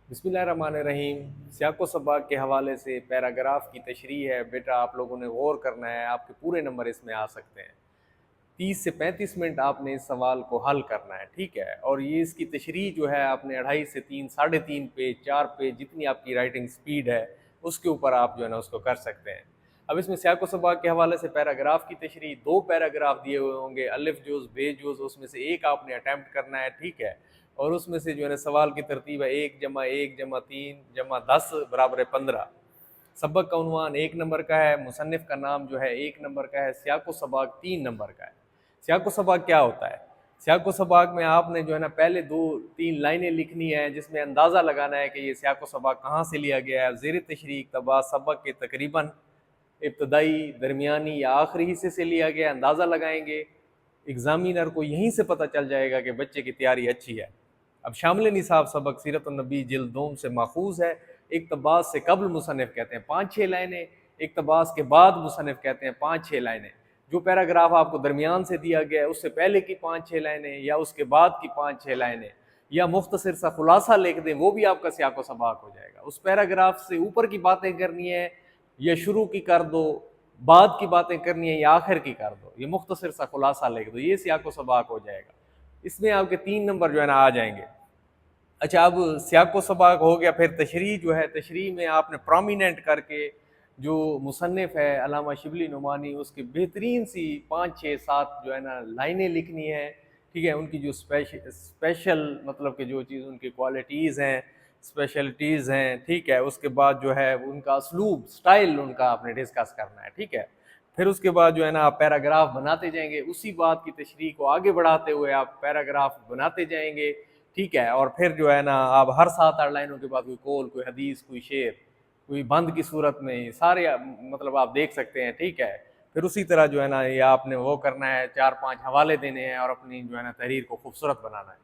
बिस्मिल्लाहिर्रहमानिर्रहीम। सियाक़ो सबाक़ के हवाले से पैराग्राफ की तशरीह है। बेटा आप लोगों ने गौर करना है, आपके पूरे नंबर इसमें आ सकते हैं। 30 से 35 मिनट आपने इस सवाल को हल करना है, ठीक है। और ये इसकी तशरीह जो है आपने 2.5 से 3, 3.5 पेज, 4 पेज, जितनी आपकी राइटिंग स्पीड है उसके ऊपर आप जो है ना उसको कर सकते हैं। अब इसमें सियाक़ो सबाक़ के हवाले से पैराग्राफ की तशरीह 2 पैराग्राफ दिए हुए होंगे, अलिफ जुज़ बे जुज़, उसमें से एक आपने अटैम्प्ट करना है, ठीक है। और उसमें से जो है ना सवाल की तरतीब है 1 जमा 1 जमा 3 जमा 10 बराबर है 15। सबक का उन्वान 1 नंबर का है, मुसन्निफ का नाम जो है 1 नंबर का है, सियाक़ो सबाक़ 3 नंबर का है। सियाक़ो सबाक़ क्या होता है? सियाक़ो सबाक़ में आपने जो है ना पहले 2-3 लाइनें लिखनी है जिसमें अंदाज़ा लगाना है कि ये सियाक़ो सबाक़ कहाँ से लिया गया है। ज़ेर तशरीह इक़्तिबास सबक के तकरीबन इब्तदाई, दरमियानी या आखिरी हिस्से से लिया गया, अंदाज़ा लगाएंगे। एग्ज़ामिनर को यहीं से पता चल जाएगा कि बच्चे की तैयारी अच्छी है। अब शामिल निसाब सबक सीरतुन्नबी जिल्द 2 से माखूज़ है। इक़्तिबास से कब्ल मुसन्निफ कहते हैं 5-6 लाइनें, इक़्तिबास के बाद मुसन्निफ कहते हैं 5-6 लाइनें। जो पैराग्राफ आपको दरमियान से दिया गया है उससे पहले की 5-6 लाइनें या उसके बाद की 5-6 लाइनें या मुख्तसर सा खुलासा लिख दें, वो भी आपका सियाक़ो सबाक़ हो जाएगा। उस पैराग्राफ से ऊपर की बातें करनी है या शुरू की कर दो, बाद की बातें करनी है या आखिर की कर दो, ये मुख्तसर सा खुलासा लिख दो, ये सियाक़ो सबाक़ हो जाएगा। इसमें आपके 3 नंबर जो है ना आ जाएंगे। अच्छा, अब सियाक़ो सबाक़ हो गया, फिर तशरीह जो है, तशरीह में आपने प्रोमिनेंट करके जो मुसन्निफ है अल्लामा शिबली नुमानी, उसकी बेहतरीन सी 5-6-7 जो है ना लाइनें लिखनी है, ठीक है। उनकी जो स्पेशल मतलब कि जो चीज़ उनकी क्वालिटीज़ हैं, स्पेशलिटीज़ हैं, ठीक है। उसके बाद जो है उनका असलूब, स्टाइल उनका आपने डिस्कस करना है, ठीक है। फिर उसके बाद जो है ना आप पैराग्राफ बनाते जाएंगे, उसी बात की तशरीह को आगे बढ़ाते हुए आप पैराग्राफ बनाते जाएंगे, ठीक है। और फिर जो है ना आप हर 7-8 लाइनों के बाद कोई कौल, कोई हदीस, कोई शेर, कोई बंद की सूरत में सारे मतलब आप देख सकते हैं, ठीक है। फिर उसी तरह जो है ना ये आपने वो करना है, 4-5 हवाले देने हैं और अपनी जो है ना तहरीर को खूबसूरत बनाना है।